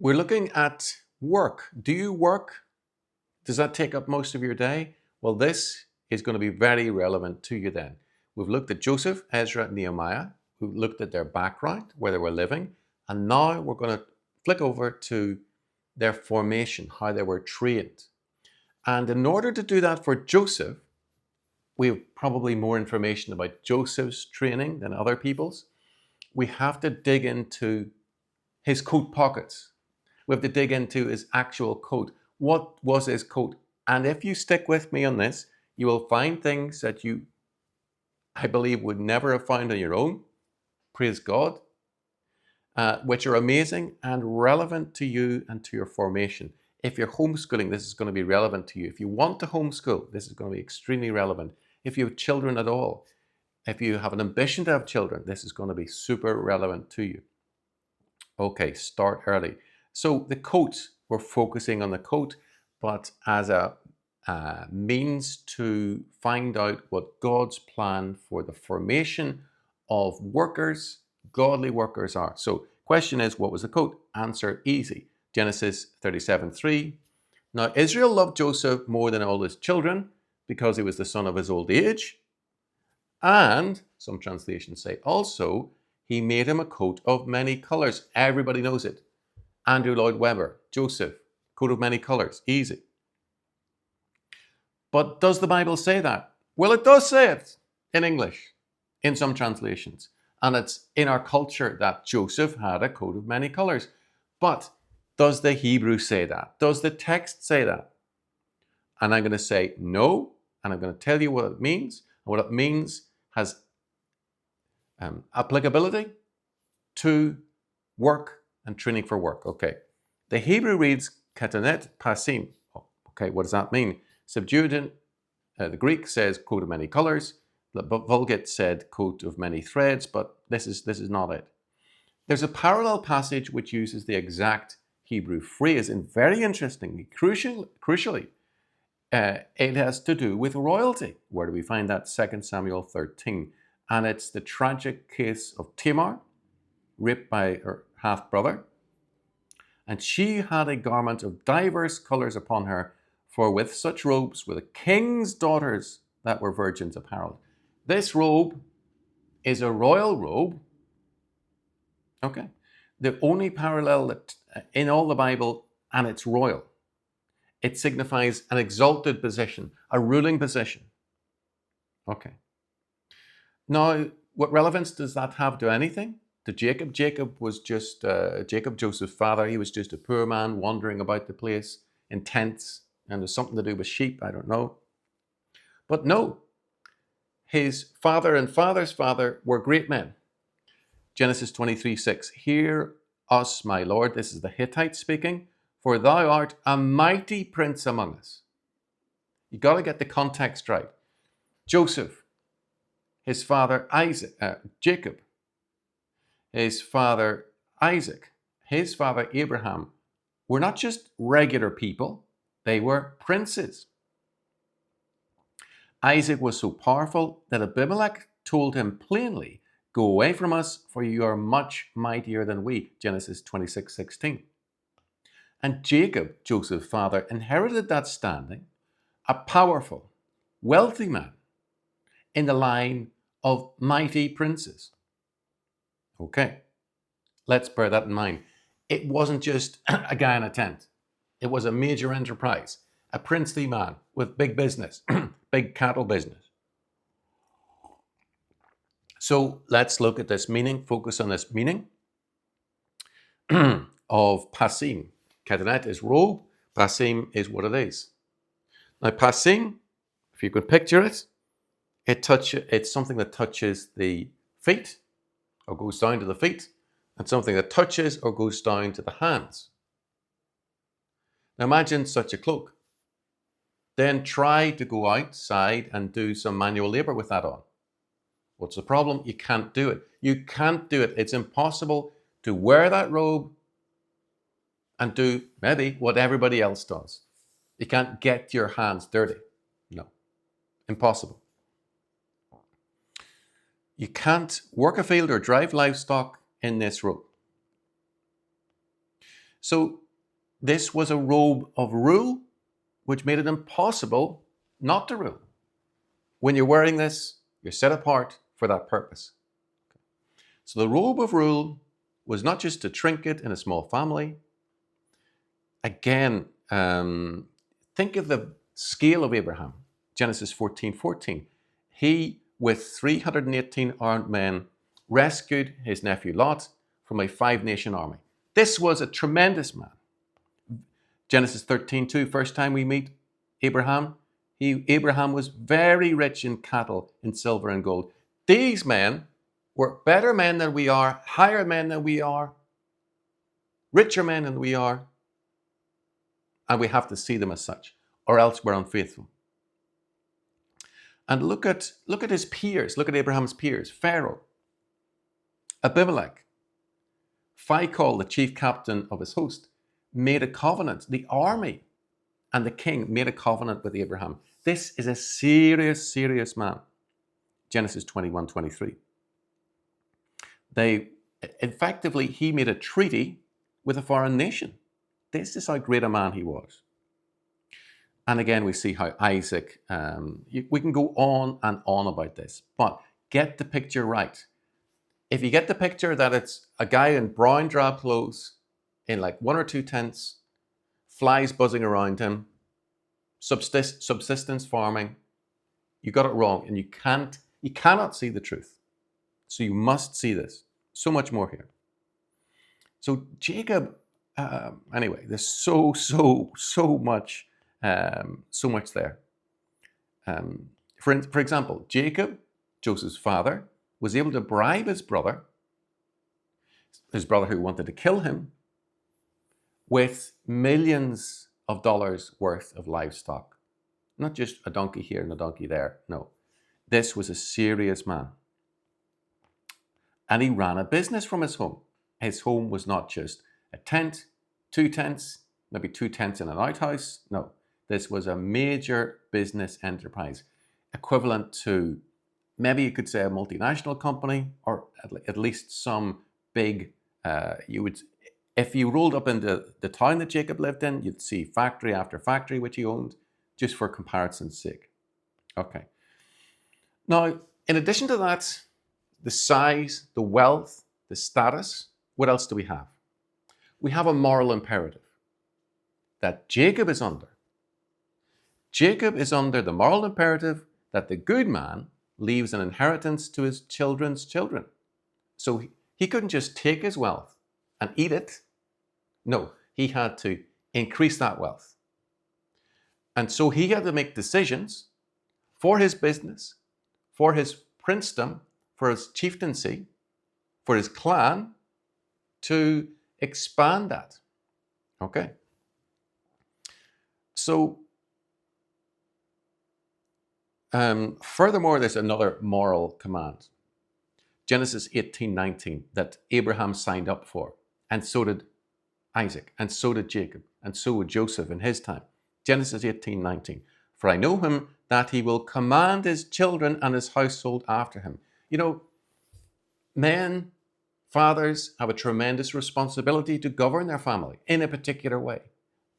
We're looking at work. Do you work? Does that take up most of your day? Well, this is going to be very relevant to you then. We've looked at Joseph, Ezra, and Nehemiah. We've looked at their background, where they were living. And now we're going to flick over to their formation, how they were trained. And in order to do that for Joseph, we have probably more information about Joseph's training than other people's. We have to dig into his coat pockets. We have to dig into his actual coat. What was his coat? And if you stick with me on this, you will find things that you, I believe, would never have found on your own. Praise God. Which are amazing and relevant to you and to your formation. If you're homeschooling, this is going to be relevant to you. If you want to homeschool, this is going to be extremely relevant. If you have children at all, if you have an ambition to have children, this is going to be super relevant to you. Okay, start early. So the coat, we're focusing on the coat, but as a means to find out what God's plan for the formation of workers, godly workers are. So question is, what was the coat? Answer, easy. Genesis 37:3. Now Israel loved Joseph more than all his children because he was the son of his old age. And some translations say also, he made him a coat of many colors. Everybody knows it. Andrew Lloyd Webber, Joseph, coat of many colors, easy. But does the Bible say that? Well, it does say it in English, in some translations. And it's in our culture that Joseph had a coat of many colors. But does the Hebrew say that? Does the text say that? And I'm going to say no, and I'm going to tell you what it means. And what it means has applicability to work and training for work. Okay. The Hebrew reads katanet, pasim. Okay, what does that mean? Septuagint, the Greek says coat of many colors. The Vulgate said coat of many threads, but this is not it. There's a parallel passage which uses the exact Hebrew phrase, and very interestingly, crucially, it has to do with royalty. Where do we find that? 2 Samuel 13. And it's the tragic case of Tamar, raped by her half-brother. And she had a garment of diverse colours upon her, for with such robes were the king's daughters that were virgins apparelled. This robe is a royal robe. Okay. The only parallel that in all the Bible, and it's royal. It signifies an exalted position, a ruling position. Okay. Now, what relevance does that have to anything? To Jacob? Jacob was just, Joseph's father. He was just a poor man wandering about the place in tents, and there's something to do with sheep, I don't know. But no, his father and father's father were great men. Genesis 23:6. Hear us, my Lord. This is the Hittite speaking. For thou art a mighty prince among us. You got to get the context right. Joseph, his father Jacob, his father Isaac, his father Abraham were not just regular people, they were princes. Isaac was so powerful that Abimelech told him plainly, go away from us, for you are much mightier than we. Genesis 26:16. And Jacob, Joseph's father, inherited that standing, a powerful, wealthy man in the line of mighty princes. Okay, let's bear that in mind. It wasn't just a guy in a tent. It was a major enterprise, a princely man with big business, big cattle business. So let's look at this meaning, focus on this meaning of pasim. Katanet is robe, pasim is what it is. Now pasim, if you could picture it, it's something that touches the feet or goes down to the feet, and something that touches or goes down to the hands. Now imagine such a cloak. Then try to go outside and do some manual labor with that on. What's the problem? You can't do it. You can't do it. It's impossible to wear that robe and do maybe what everybody else does. You can't get your hands dirty. No, impossible. You can't work a field or drive livestock in this robe. So this was a robe of rule, which made it impossible not to rule. When you're wearing this, you're set apart for that purpose. So the robe of rule was not just a trinket in a small family. Again, think of the scale of Abraham. Genesis 14:14. He, with 318 armed men, rescued his nephew Lot from a 5-nation army. This was a tremendous man. Genesis 13:2, first time we meet Abraham. Abraham was very rich in cattle, in silver and gold. These men were better men than we are, higher men than we are, richer men than we are, and we have to see them as such, or else we're unfaithful. And look at his peers. Look at Abraham's peers. Pharaoh, Abimelech, Phicol, the chief captain of his host, made a covenant. The army and the king made a covenant with Abraham. This is a serious, serious man. Genesis 21:23. He made a treaty with a foreign nation. This is how great a man he was. And again, we see how Isaac, we can go on and on about this, but get the picture right. If you get the picture that it's a guy in brown drab clothes, in like 1 or 2 tents, flies buzzing around him, subsistence farming, you got it wrong, and you cannot see the truth. So you must see this. So much more here. So Jacob, anyway, there's so much there. For example, Jacob, Joseph's father, was able to bribe his brother who wanted to kill him, with millions of dollars worth of livestock. Not just a donkey here and a donkey there. No, this was a serious man. And he ran a business from his home. His home was not just a tent, 2 tents, maybe 2 tents in an outhouse. No, this was a major business enterprise, equivalent to, maybe you could say, a multinational company, or at least some big, if you rolled up into the town that Jacob lived in, you'd see factory after factory which he owned, just for comparison's sake. Okay. Now, in addition to that, the size, the wealth, the status, what else do we have? We have a moral imperative that Jacob is under. Jacob is under the moral imperative that the good man leaves an inheritance to his children's children. So he couldn't just take his wealth and eat it. No, he had to increase that wealth. And so he had to make decisions for his business, for his princedom, for his chieftaincy, for his clan, to expand that. Okay. So, furthermore, there's another moral command. Genesis 18:19 that Abraham signed up for, and so did Isaac, and so did Jacob, and so would Joseph in his time. Genesis 18:19. For I know him that he will command his children and his household after him. You know, men, fathers have a tremendous responsibility to govern their family in a particular way,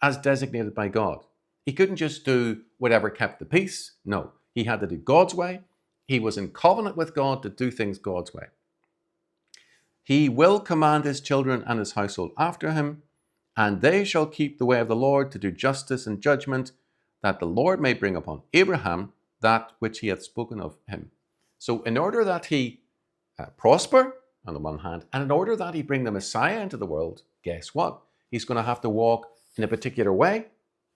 as designated by God. He couldn't just do whatever kept the peace. No, he had to do God's way. He was in covenant with God to do things God's way. He will command his children and his household after him, and they shall keep the way of the Lord to do justice and judgment, that the Lord may bring upon Abraham that which he hath spoken of him. So in order that he prosper, on the one hand, and in order that he bring the Messiah into the world, guess what? He's going to have to walk in a particular way,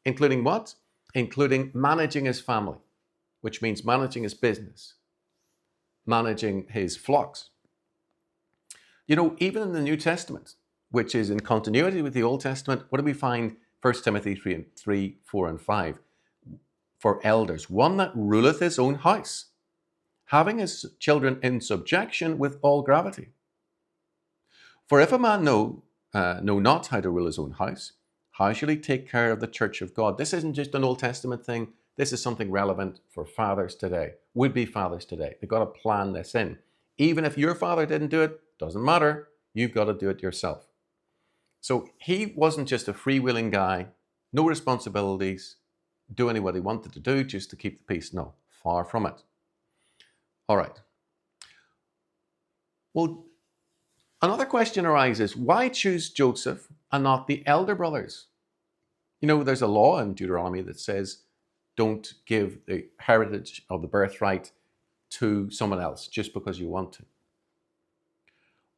including what? Including managing his family, which means managing his business, managing his flocks. You know, even in the New Testament, which is in continuity with the Old Testament, what do we find? 1 Timothy 3, 4, and 5. For elders, one that ruleth his own house, having his children in subjection with all gravity. For if a man know not how to rule his own house, how shall he take care of the church of God? This isn't just an Old Testament thing. This is something relevant for fathers today, would-be fathers today. They've got to plan this in. Even if your father didn't do it, doesn't matter. You've got to do it yourself. So he wasn't just a freewheeling guy, no responsibilities, doing what he wanted to do just to keep the peace. No, far from it. All right. Well, another question arises, why choose Joseph and not the elder brothers? You know, there's a law in Deuteronomy that says don't give the heritage of the birthright to someone else just because you want to.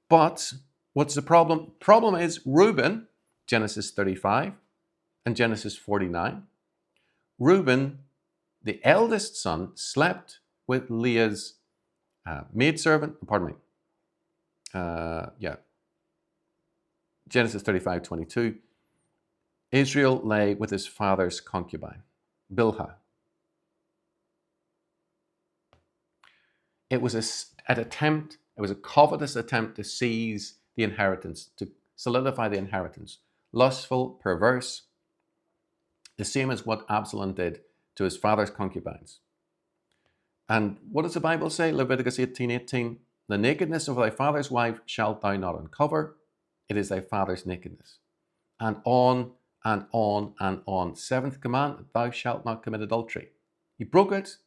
But what's the problem? Problem is Reuben, Genesis 35 and Genesis 49. Reuben, the eldest son, slept with Leah's maidservant, pardon me, Genesis 35:22. Israel lay with his father's concubine, Bilhah. It was a covetous attempt to seize the inheritance, to solidify the inheritance. Lustful, perverse, the same as what Absalom did to his father's concubines. And what does the Bible say? Leviticus 18:18. The nakedness of thy father's wife shalt thou not uncover. It is thy father's nakedness. And on and on and on. Seventh commandment, thou shalt not commit adultery. He broke it.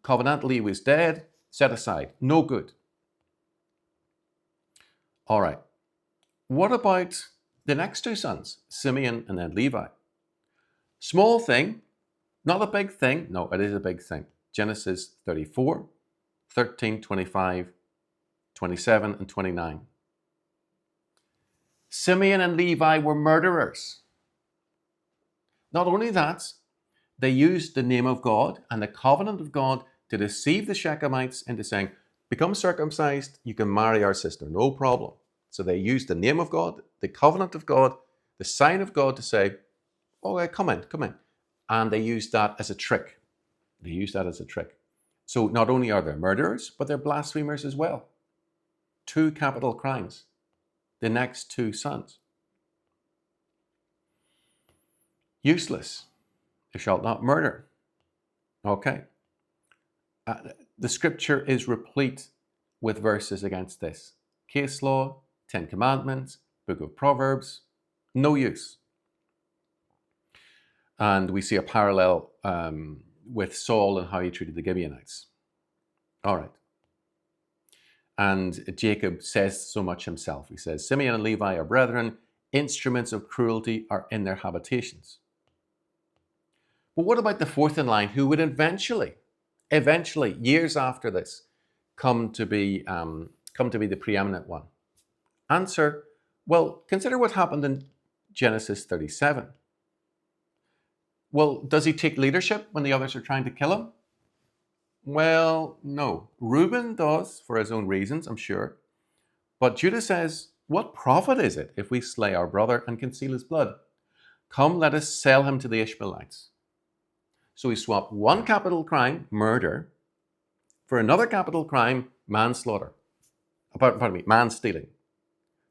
Covenantally, he was dead, set aside. No good. All right. What about the next two sons, Simeon and then Levi? Small thing, not a big thing. No, it is a big thing. Genesis 34, 13, 25, 27, and 29. Simeon and Levi were murderers. Not only that, they used the name of God and the covenant of God to deceive the Shechemites into saying, become circumcised, you can marry our sister, no problem. So they used the name of God, the covenant of God, the sign of God to say, oh, come in. And they used that as a trick. So not only are they murderers, but they're blasphemers as well. Two capital crimes. The next two sons. Useless. Thou shalt not murder. Okay. The scripture is replete with verses against this. Case law, 10 Commandments, Book of Proverbs, no use. And we see a parallel with Saul and how he treated the Gibeonites. All right. And Jacob says so much himself. He says, Simeon and Levi are brethren, instruments of cruelty are in their habitations. But what about the fourth in line, who would eventually, years after this, come to be the preeminent one? Answer, well, consider what happened in Genesis 37. Well, does he take leadership when the others are trying to kill him? Well, no. Reuben does, for his own reasons, I'm sure. But Judah says, what profit is it if we slay our brother and conceal his blood? Come, let us sell him to the Ishmaelites. So he swapped one capital crime, murder, for another capital crime, manslaughter. Man-stealing.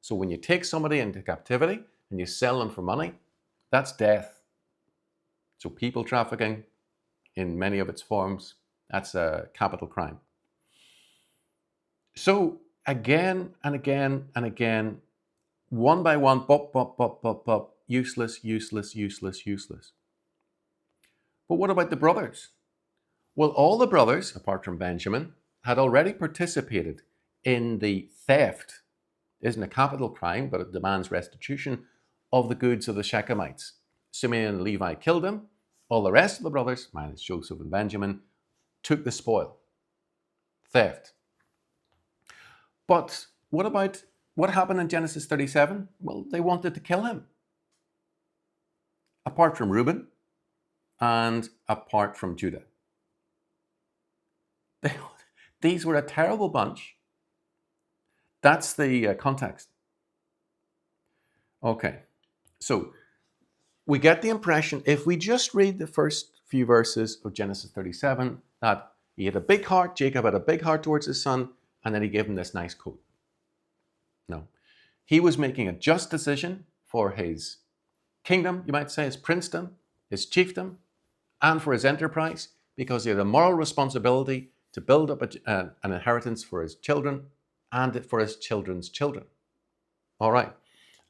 So when you take somebody into captivity and you sell them for money, that's death. So people trafficking in many of its forms, that's a capital crime. So again and again and again, one by one, useless. But what about the brothers? Well, all the brothers, apart from Benjamin, had already participated in the theft. It isn't a capital crime, but it demands restitution of the goods of the Shechemites. Simeon and Levi killed him. All the rest of the brothers, minus Joseph and Benjamin, took the spoil. Theft. But what happened in Genesis 37? Well, they wanted to kill him. Apart from Reuben and apart from Judah. These were a terrible bunch. That's the context. Okay, so we get the impression, if we just read the first few verses of Genesis 37, that he had a big heart, Jacob had a big heart towards his son, and then he gave him this nice coat. No. He was making a just decision for his kingdom, you might say, his princedom, his chiefdom, and for his enterprise, because he had a moral responsibility to build up an inheritance for his children and for his children's children. All right.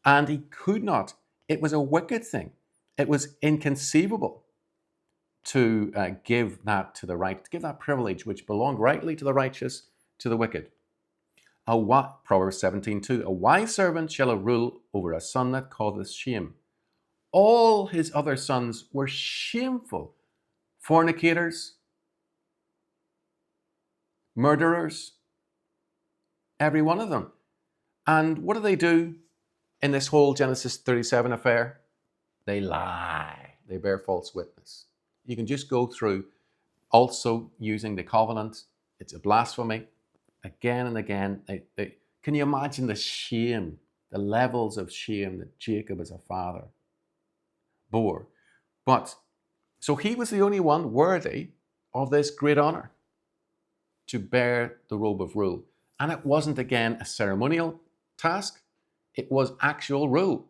And he could not. It was a wicked thing. It was inconceivable to give that to the right, to give that privilege which belonged rightly to the righteous to the wicked. Proverbs 17:2, a wise servant shall have rule over a son that causeth shame. All his other sons were shameful, fornicators, murderers, every one of them. And what do in this whole Genesis 37 affair? They lie. They bear false witness. You can just go through also using the covenant. It's a blasphemy. Again and again. Can you imagine the shame, the levels of shame that Jacob as a father bore? But, so he was the only one worthy of this great honor to bear the robe of rule. And it wasn't, again, a ceremonial task. It was actual rule.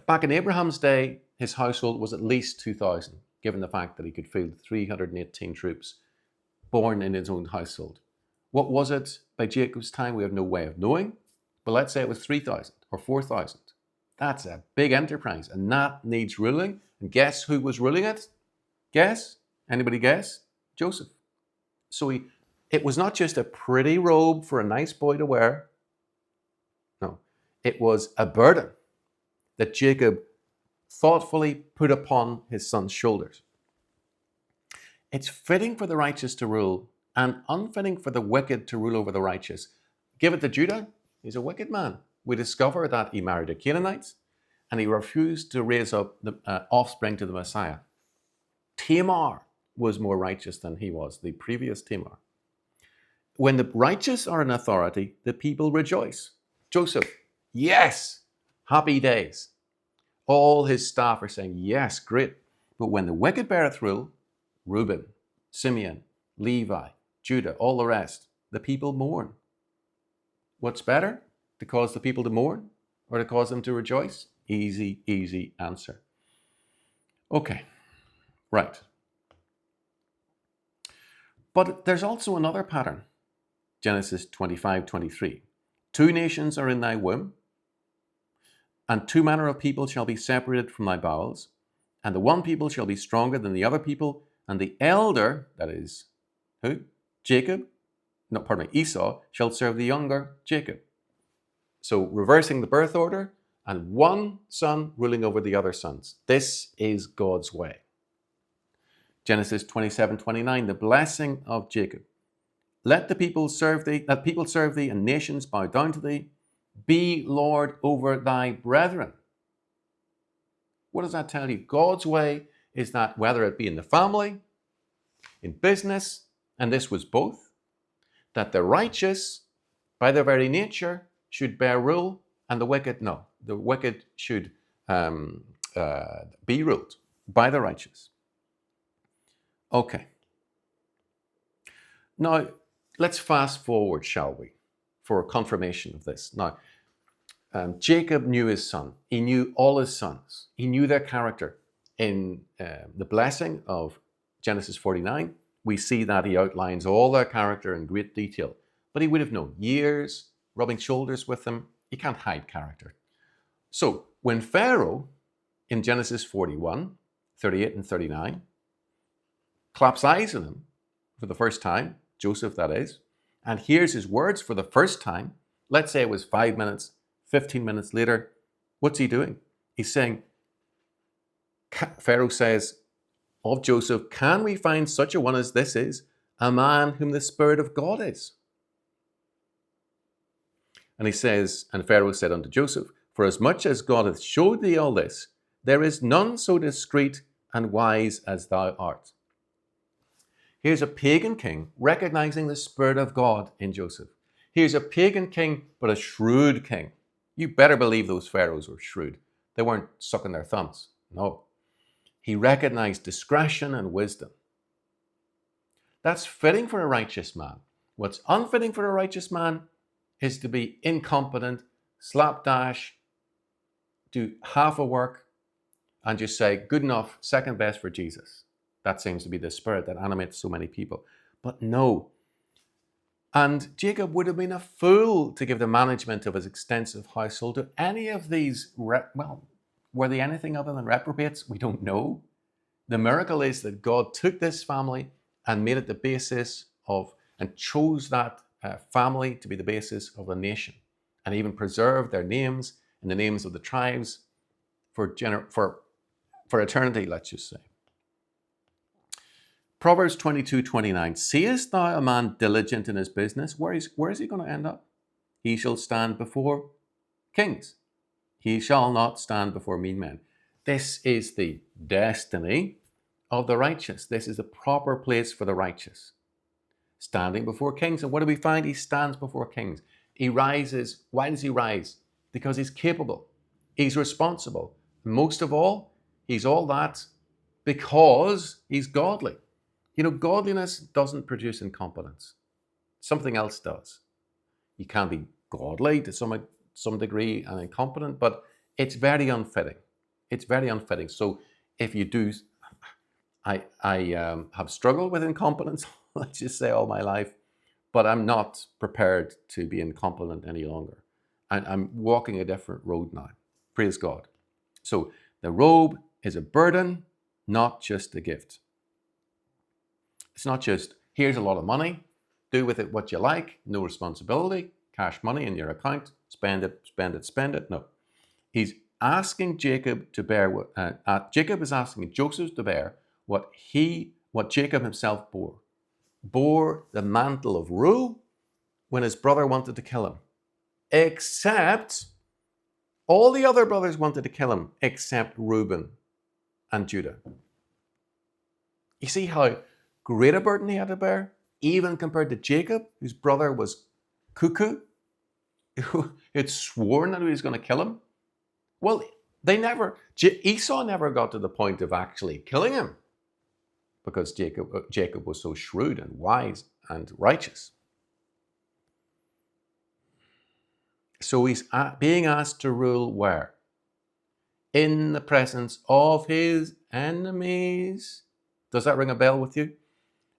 Back in Abraham's day, his household was at least 2,000, given the fact that he could field 318 troops born in his own household. What was it by Jacob's time? We have no way of knowing, but let's say it was 3,000 or 4,000. That's a big enterprise, and that needs ruling. And guess who was ruling it? Guess? Anybody guess? Joseph. So it was not just a pretty robe for a nice boy to wear. No, it was a burden that Jacob thoughtfully put upon his son's shoulders. It's fitting for the righteous to rule and unfitting for the wicked to rule over the righteous. Give it to Judah. He's a wicked man. We discover that he married a Canaanite and he refused to raise up the offspring to the Messiah. Tamar was more righteous than he was, the previous Tamar. When the righteous are in authority, the people rejoice. Joseph, yes, happy days. All his staff are saying, yes, great. But when the wicked beareth rule, Reuben, Simeon, Levi, Judah, all the rest, the people mourn. What's better? To cause the people to mourn or to cause them to rejoice? Easy, easy answer. Okay, right. But there's also another pattern. Genesis 25:23. 2 nations are in thy womb, and 2 manner of people shall be separated from thy bowels, and the one people shall be stronger than the other people, and the elder, that is, who? Esau, shall serve the younger, Jacob. So reversing the birth order, and one son ruling over the other sons. This is God's way. Genesis 27:29, the blessing of Jacob. Let people serve thee, and nations bow down to thee. Be Lord over thy brethren. What does that tell you? God's way is that whether it be in the family, in business, and this was both, that the righteous, by their very nature, should bear rule, and the wicked, no. The wicked should be ruled by the righteous. Okay. Now, let's fast forward, shall we, for a confirmation of this. Now, Jacob knew his son. He knew all his sons. He knew their character. In the blessing of Genesis 49, we see that he outlines all their character in great detail. But he would have known years, rubbing shoulders with them. You can't hide character. So when Pharaoh, in Genesis 41, 38 and 39, claps eyes on him for the first time, Joseph that is, and hears his words for the first time, let's say it was 5 minutes, 15 minutes later, what's he doing? He's saying, Pharaoh says of Joseph, can we find such a one as this is, a man whom the Spirit of God is? And he says, and Pharaoh said unto Joseph, for as much as God hath showed thee all this, there is none so discreet and wise as thou art. Here's a pagan king recognizing the Spirit of God in Joseph. Here's a pagan king, but a shrewd king. You better believe those pharaohs were shrewd. They weren't sucking their thumbs. No. He recognized discretion and wisdom. That's fitting for a righteous man. What's unfitting for a righteous man is to be incompetent, slapdash, do half a work, and just say, good enough, second best for Jesus. That seems to be the spirit that animates so many people. But no, And Jacob would have been a fool to give the management of his extensive household to any of these, were they anything other than reprobates? We don't know. The miracle is that God took this family and made it the basis of, and chose that family to be the basis of a nation, and even preserved their names and the names of the tribes for eternity, let's just say. Proverbs 22:29. Seest thou a man diligent in his business? Where is he going to end up? He shall stand before kings. He shall not stand before mean men. This is the destiny of the righteous. This is the proper place for the righteous. Standing before kings. And what do we find? He stands before kings. He rises. Why does he rise? Because he's capable. He's responsible. Most of all, he's all that because he's godly. You know, godliness doesn't produce incompetence. Something else does. You can be godly to some degree and incompetent, but it's very unfitting. It's very unfitting. So if you do, I have struggled with incompetence, let's just say, all my life, but I'm not prepared to be incompetent any longer. And I'm walking a different road now. Praise God. So the robe is a burden, not just a gift. It's not just, here's a lot of money, do with it what you like, no responsibility, cash money in your account, spend it, spend it, spend it. No. He's asking Jacob to bear what, Jacob is asking Joseph to bear what Jacob himself bore. Bore the mantle of rule when his brother wanted to kill him. Except all the other brothers wanted to kill him, except Reuben and Judah. You see how great a burden he had to bear, even compared to Jacob, whose brother was cuckoo, who had sworn that he was going to kill him. Well, Esau never got to the point of actually killing him because Jacob was so shrewd and wise and righteous. So he's being asked to rule where? In the presence of his enemies. Does that ring a bell with you?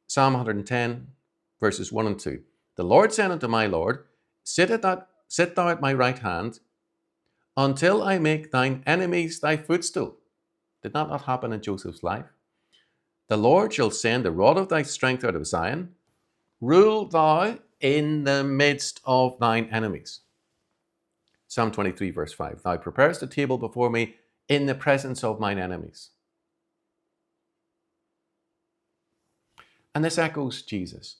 Psalm 110, verses 1 and 2. The Lord said unto my Lord, sit thou at my right hand, until I make thine enemies thy footstool. Did that not happen in Joseph's life? The Lord shall send the rod of thy strength out of Zion. Rule thou in the midst of thine enemies. Psalm 23, verse 5. Thou preparest a table before me in the presence of mine enemies. And this echoes Jesus.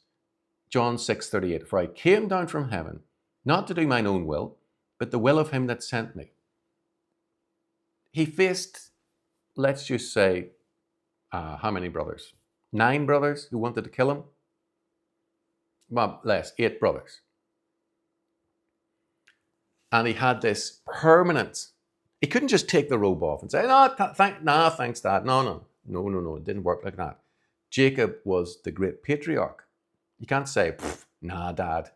John 6:38. For I came down from heaven, not to do mine own will, but the will of him that sent me. He faced, let's just say, how many brothers? 9 brothers who wanted to kill him? Well, less, 8 brothers. And he had this permanent, he couldn't just take the robe off and say, thanks, Dad. No, it didn't work like that. Jacob was the great patriarch. You can't say, nah, Dad,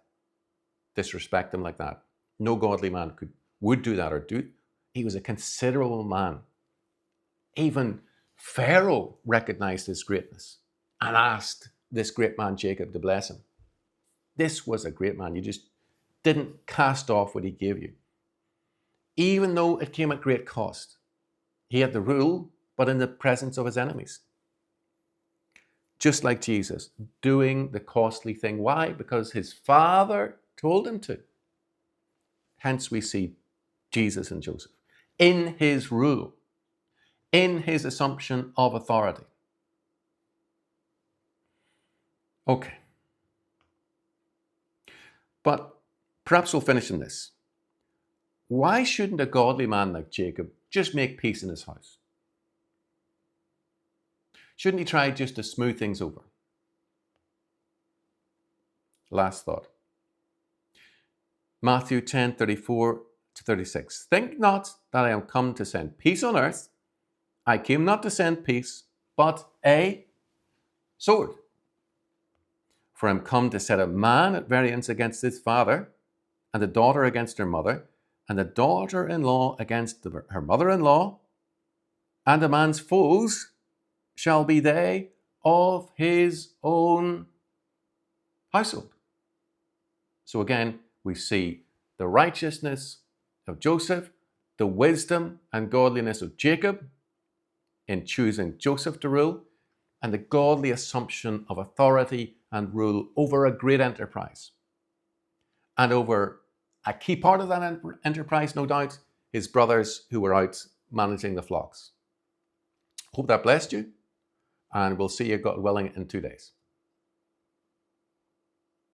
disrespect him like that. No godly man would do that or do. He was a considerable man. Even Pharaoh recognized his greatness and asked this great man Jacob to bless him. This was a great man. You just didn't cast off what he gave you. Even though it came at great cost. He had the rule, but in the presence of his enemies. Just like Jesus, doing the costly thing. Why? Because his Father told him to. Hence we see Jesus and Joseph in his rule, in his assumption of authority. Okay. But perhaps we'll finish in this. Why shouldn't a godly man like Jacob just make peace in his house? Shouldn't he try just to smooth things over? Last thought. Matthew 10:34-36. Think not that I am come to send peace on earth. I came not to send peace, but a sword. For I am come to set a man at variance against his father, and the daughter against her mother, and the daughter-in-law against her mother-in-law, and a man's foes shall be they of his own household. So again, we see the righteousness of Joseph, the wisdom and godliness of Jacob in choosing Joseph to rule, and the godly assumption of authority and rule over a great enterprise. And over a key part of that enterprise, no doubt, his brothers who were out managing the flocks. Hope that blessed you, and we'll see you, God willing, in 2 days.